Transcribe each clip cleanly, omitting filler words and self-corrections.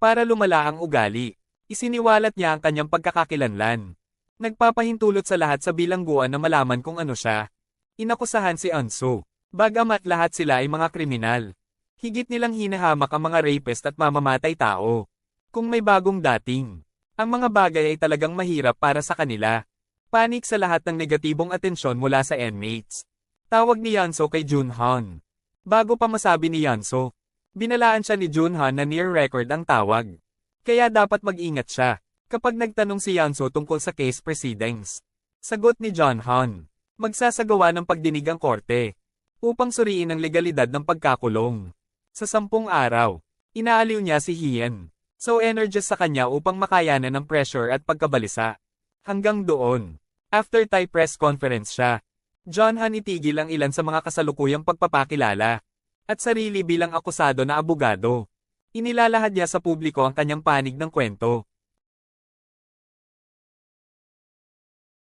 Para lumala ang ugali, isiniwalat niya ang kanyang pagkakakilanlan. Nagpapahintulot sa lahat sa bilangguan na malaman kung ano siya. Inakusahan si Anso. Bagamat lahat sila ay mga kriminal. Higit nilang hinahamak ang mga rapist at mamamatay tao. Kung may bagong dating, ang mga bagay ay talagang mahirap para sa kanila. Panik sa lahat ng negatibong atensyon mula sa inmates. Tawag ni Yanso kay Junhan. Bago pa masabi ni Yanso, binalaan siya ni Junhan na near record ang tawag. Kaya dapat mag-ingat siya kapag nagtanong si Yanso tungkol sa case proceedings. Sagot ni Junhan, magsasagawa ng pagdinig ang korte upang suriin ang legalidad ng pagkakulong. Sa 10 araw, inaaliw niya si Hien. So energized sa kanya upang makayanan ng pressure at pagkabalisa. Hanggang doon, after Thai press conference siya, Junhan itigil ang ilan sa mga kasalukuyang pagpapakilala at sarili bilang akusado na abogado. Inilalahad niya sa publiko ang kanyang panig ng kwento.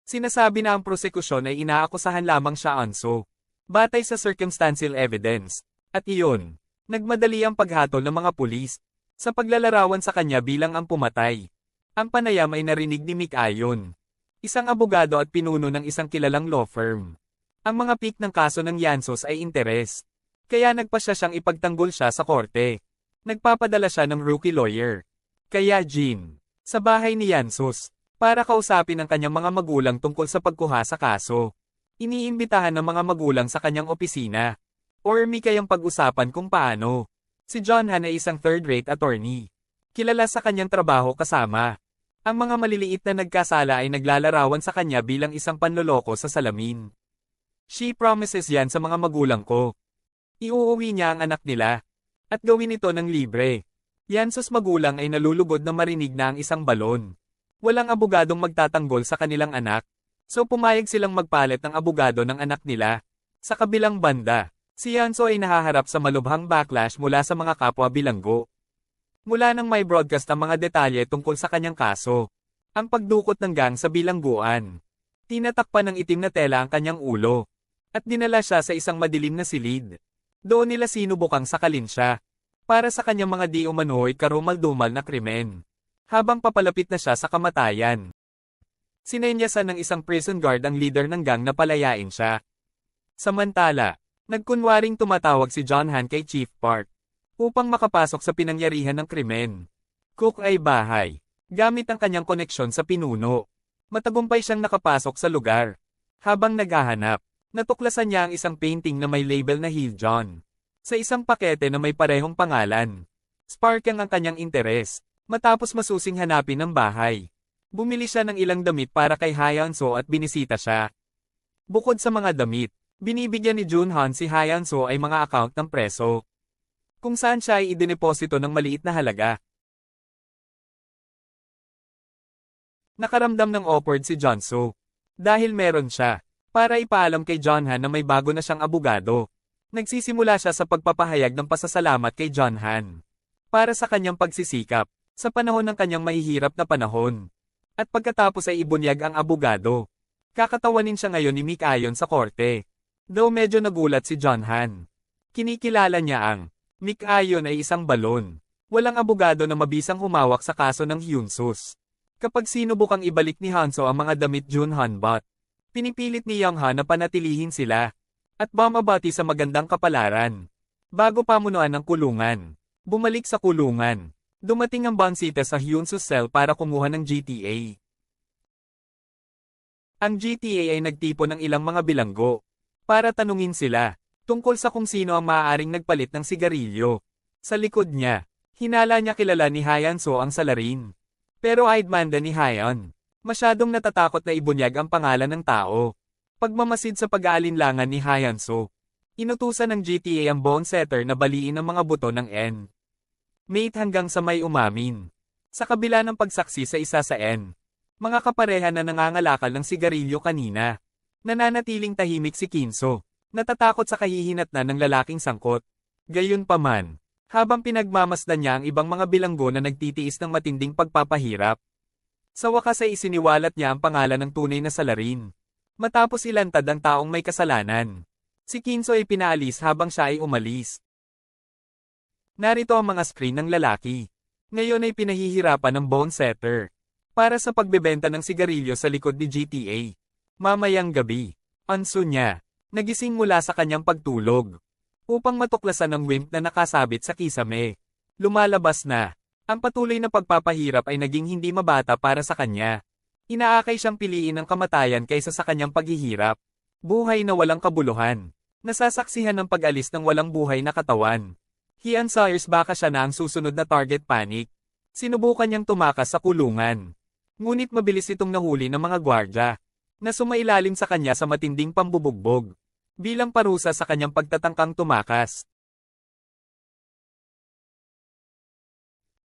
Sinasabi na ang prosekusyon ay inaakusahan lamang siya Anso, batay sa circumstantial evidence, at iyon, nagmadali ang paghatol ng mga pulis sa paglalarawan sa kanya bilang ang pumatay. Ang panayam ay narinig ni Mick Ayon, isang abogado at pinuno ng isang kilalang law firm. Ang mga peak ng kaso ng Yansos ay interes, kaya nagpasya siyang ipagtanggol siya sa korte. Nagpapadala siya ng rookie lawyer, kaya Jean, sa bahay ni Yansos, para kausapin ang kanyang mga magulang tungkol sa pagkuha sa kaso. Iniimbitahan ng mga magulang sa kanyang opisina, or may kayang pag-usapan kung paano. Si Junhan ay isang third-rate attorney. Kilala sa kanyang trabaho kasama. Ang mga maliliit na nagkasala ay naglalarawan sa kanya bilang isang panloloko sa salamin. She promises yan sa mga magulang ko. Iuuwi niya ang anak nila. At gawin ito ng libre. Yansos magulang ay nalulugod na marinig na ang isang balon. Walang abogadong magtatanggol sa kanilang anak. So pumayag silang magpalit ng abogado ng anak nila. Sa kabilang banda, si Yanso ay nahaharap sa malubhang backlash mula sa mga kapwa bilanggo. Mula nang may broadcast ang mga detalye tungkol sa kanyang kaso, ang pagdukot ng gang sa bilangguan. Tinatakpan ng itim na tela ang kanyang ulo. At dinala siya sa isang madilim na silid. Doon nila sinubukang sakalin siya para sa kanyang mga di umano'y karumal-dumal na krimen. Habang papalapit na siya sa kamatayan, sinenyasan ng isang prison guard ang leader ng gang na palayain siya. Samantala, nagkunwaring tumatawag si Junhan kay Chief Park upang makapasok sa pinangyarihan ng krimen. Cook ay bahay, gamit ang kanyang koneksyon sa pinuno. Matagumpay siyang nakapasok sa lugar. Habang naghahanap, natuklasan niya ang isang painting na may label na Hill John. Sa isang pakete na may parehong pangalan. Sparking ang kanyang interes, matapos masusing hanapin ang bahay. Bumili siya ng ilang damit para kay Hyanso at binisita siya. Bukod sa mga damit, binibigyan ni Junhan si Hyanso ay mga account ng preso, kung saan siya ay idineposito ng maliit na halaga. Nakaramdam ng awkward si Junso, dahil meron siya. Para ipaalam kay Junhan na may bago na siyang abogado. Nagsisimula siya sa pagpapahayag ng pasasalamat kay Junhan para sa kanyang pagsisikap sa panahon ng kanyang mahihirap na panahon. At pagkatapos ay ibunyag ang abogado. Kakatawanin siya ngayon ni Mick Ayon sa korte. Though medyo nagulat si Junhan. Kinikilala niya ang Mick Ayon ay isang balon. Walang abogado na mabisang humawak sa kaso ng Hyunsus. Kapag sinubukang ibalik ni Hanso ang mga damit Junhan bought, pinipilit ni Younghan na panatilihin sila at bumabati sa magandang kapalaran. Bago pamunuan ng kulungan, bumalik sa kulungan, dumating ang Bonsita sa Hyunsus cell para kumuha ng GTA. Ang GTA ay nagtipon ng ilang mga bilanggo para tanungin sila tungkol sa kung sino ang maaaring nagpalit ng sigarilyo. Sa likod niya, hinala niya kilala ni Hyanso ang salarin. Pero aidmanda ni Hyan. Masyadong natatakot na ibunyag ang pangalan ng tao. Pagmamasid sa pag-aalinlangan ni Hyanso, inutusan ng GTA ang bone setter na baliin ang mga buto ng N. Mate hanggang sa may umamin. Sa kabila ng pagsaksi sa isa sa N, mga kapareha na nangangalakal ng sigarilyo kanina. Nananatiling tahimik si Kinso, natatakot sa kahihinatnan ng lalaking sangkot. Gayunpaman, habang pinagmamasdan niya ang ibang mga bilanggo na nagtitiis ng matinding pagpapahirap, sa wakas ay isiniwalat niya ang pangalan ng tunay na salarin. Matapos ilantad ang taong may kasalanan, si Kinso ay pinaalis habang siya ay umalis. Narito ang mga screen ng lalaki. Ngayon ay pinahihirapan ng bone setter para sa pagbebenta ng sigarilyo sa likod ni GTA. Mamayang gabi, Anso niya, nagising mula sa kanyang pagtulog upang matuklasan ang wimp na nakasabit sa kisame. Lumalabas na, ang patuloy na pagpapahirap ay naging hindi mabata para sa kanya. Inaakay siyang piliin ang kamatayan kaysa sa kanyang paghihirap. Buhay na walang kabuluhan. Nasasaksihan ng pag-alis ng walang buhay na katawan. Hian Sayers baka siya na ang susunod na target panic. Sinubukan niyang tumakas sa kulungan. Ngunit mabilis itong nahuli ng mga gwardya na sumailalim sa kanya sa matinding pambubugbog bilang parusa sa kanyang pagtatangkang tumakas.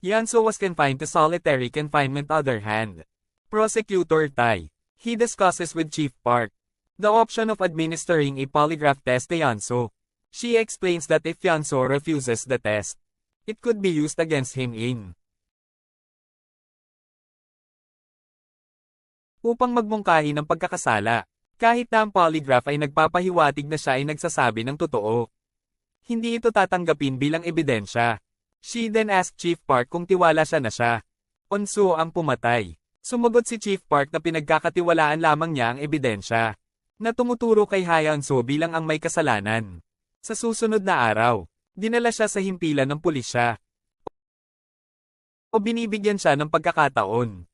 Yanso was confined to solitary confinement. Other hand, Prosecutor Tai, he discusses with Chief Park the option of administering a polygraph test to Yanso. She explains that if Yanso refuses the test, it could be used against him upang magmungkahi ng pagkakasala. Kahit na ang polygraph ay nagpapahiwatig na siya ay nagsasabi ng totoo, hindi ito tatanggapin bilang ebidensya. She then asked Chief Park kung tiwala siya na siya. Onso ang pumatay. Sumagot si Chief Park na pinagkakatiwalaan lamang niya ang ebidensya na tumuturo kay Hyanso bilang ang may kasalanan. Sa susunod na araw, dinala siya sa himpilan ng pulisya o binibigyan siya ng pagkakataon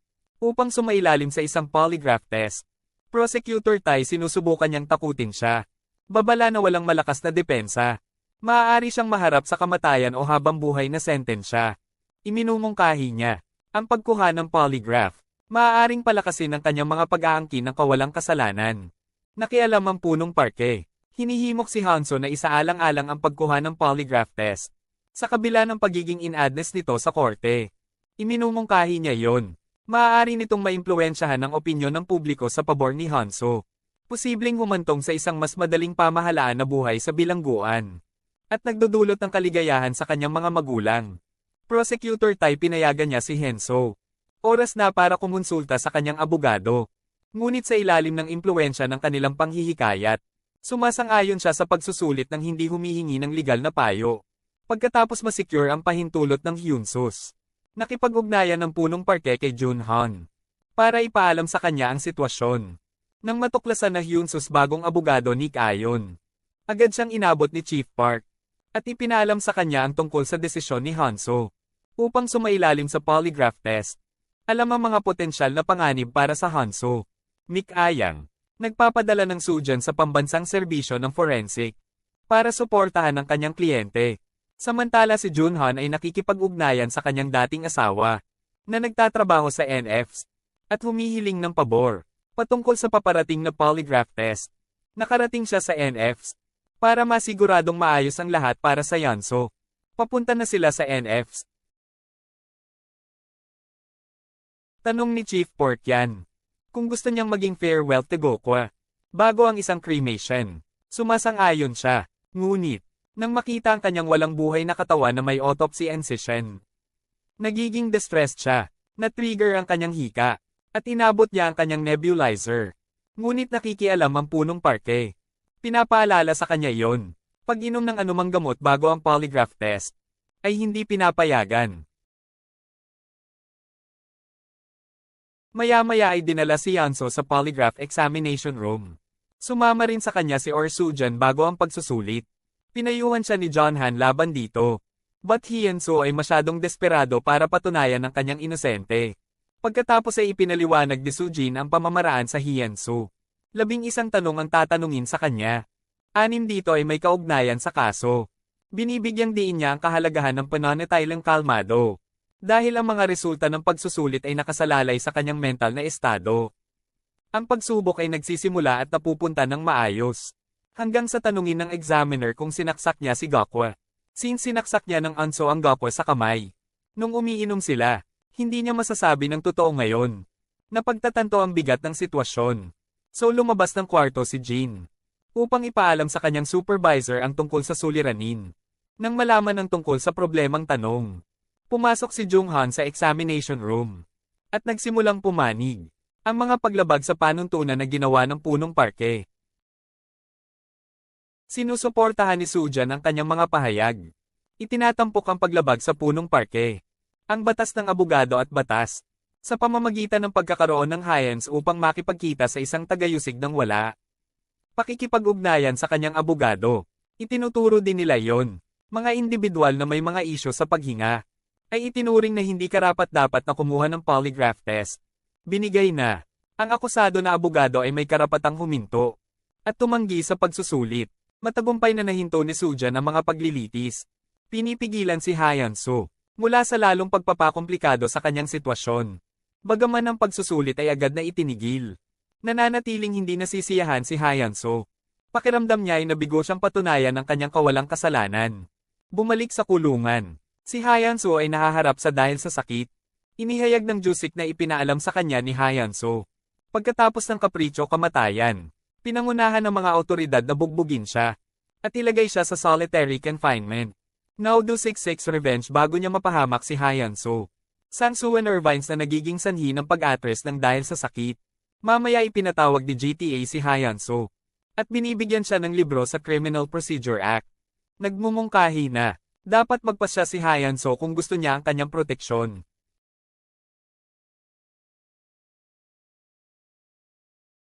upang sumailalim sa isang polygraph test. Prosecutor Tai sinusubukan niyang takutin siya. Babala na walang malakas na depensa. Maaari siyang maharap sa kamatayan o habang buhay na sentensya. Iminumungkahi niya ang pagkuha ng polygraph. Maaaring palakasin ang kanyang mga pag-aangkin ng kawalang kasalanan. Nakialam ang punong parke. Hinihimok si Hanso na isaalang-alang ang pagkuha ng polygraph test. Sa kabila ng pagiging inadness nito sa korte, iminumungkahi niya yon. Maaari nitong maimpluwensyahan ang opinyon ng publiko sa pabor ni Hanso. Posibleng humantong sa isang mas madaling pamahalaan na buhay sa bilangguan. At nagdudulot ng kaligayahan sa kanyang mga magulang. Prosecutor Tai pinayagan niya si Hanso. Oras na para kumonsulta sa kanyang abogado. Ngunit sa ilalim ng impluwensya ng kanilang panghihikayat, sumasang-ayon siya sa pagsusulit ng hindi humihingi ng legal na payo. Pagkatapos masecure ang pahintulot ng Hyunsus, nakipag-ugnayan ng punong parke kay Junhan para ipaalam sa kanya ang sitwasyon. Nang matuklasan na Hyunsus bagong abogado ni Ayon, agad siyang inabot ni Chief Park at ipinaalam sa kanya ang tungkol sa desisyon ni Hanso upang sumailalim sa polygraph test. Alam ang mga potensyal na panganib para sa Hanso. Nick Ayang, nagpapadala ng sudyan sa pambansang serbisyo ng forensic para suportahan ang kanyang kliyente. Samantala si Junhan ay nakikipag-ugnayan sa kanyang dating asawa na nagtatrabaho sa NFs at humihiling ng pabor patungkol sa paparating na polygraph test. Nakarating siya sa NFs para masiguradong maayos ang lahat para sa Yanso. Papunta na sila sa NFs. Tanong ni Chief Park yan kung gusto niyang maging farewell to Gokwa bago ang isang cremation. Sumasang-ayon siya, ngunit nang makita ang kanyang walang buhay na katawan na may autopsy incision, nagiging distressed siya. Na-trigger ang kanyang hika at inabot niya ang kanyang nebulizer. Ngunit nakikialam ang punong parke. Pinapaalala sa kanya yon. Pag-inom ng anumang gamot bago ang polygraph test ay hindi pinapayagan. Maya-maya ay dinala si Yanso sa polygraph examination room. Sumama rin sa kanya si Orsujan bago ang pagsusulit. Pinayuhan siya ni Junhan laban dito. But Hyanso ay masyadong desperado para patunayan ang kanyang inosente. Pagkatapos ay ipinaliwanag ni Sujin ang pamamaraan sa Hyanso. 11 tanong ang tatanungin sa kanya. 6 dito ay may kaugnayan sa kaso. Binibigyang diin niya ang kahalagahan ng pananatiling kalmado. Dahil ang mga resulta ng pagsusulit ay nakasalalay sa kanyang mental na estado. Ang pagsubok ay nagsisimula at napupunta ng maayos. Hanggang sa tanungin ng examiner kung sinaksak niya si Gokwa. Since sinaksak niya ng Anso ang Gokwa sa kamay. Nung umiinom sila, hindi niya masasabi ng totoo ngayon. Napagtatanto ang bigat ng sitwasyon. So lumabas ng kwarto si Jin upang ipaalam sa kanyang supervisor ang tungkol sa suliranin. Nang malaman ang tungkol sa problemang tanong, pumasok si Junghan sa examination room at nagsimulang pumanig ang mga paglabag sa panuntunan na ginawa ng punong parke. Sinusuportahan ni Sujan ang kanyang mga pahayag. Itinatampok ang paglabag sa punong parke Ang batas ng abogado at batas. Sa pamamagitan ng pagkakaroon ng Hyans upang makipagkita sa isang tagayusig ng wala. Pakikipag-ugnayan sa kanyang abogado. Itinuturo din nila yon. Mga individual na may mga isyo sa paghinga. Ay itinuring na hindi karapat-dapat na kumuha ng polygraph test. Binigay na. Ang akusado na abogado ay may karapatang huminto. At tumanggi sa pagsusulit. Matagumpay na nahinto ni Sujan ang mga paglilitis. Pinipigilan si Hyanso mula sa lalong pagpapakomplikado sa kanyang sitwasyon. Bagaman ang pagsusulit ay agad na itinigil. Nananatiling hindi nasisiyahan si Hyanso. Pakiramdam niya ay nabigo siyang patunayan ng kanyang kawalang kasalanan. Bumalik sa kulungan. Si Hyanso ay nahaharap sa dahil sa sakit. Inihayag ng Jusik na ipinaalam sa kanya ni Hyanso. Pagkatapos ng kapritsyo kamatayan, pinangunahan ng mga awtoridad na bugbugin siya. At ilagay siya sa solitary confinement. Now do 6-6 revenge bago niya mapahamak si Hyanso. Sang-Soo and Irvines na nagiging sanhi ng pag-atres ng dahil sa sakit. Mamaya ipinatawag ni GTA si Hyanso. At binibigyan siya ng libro sa Criminal Procedure Act. Nagmumungkahi na. Dapat magpasya si Hyanso kung gusto niya ang kanyang proteksyon.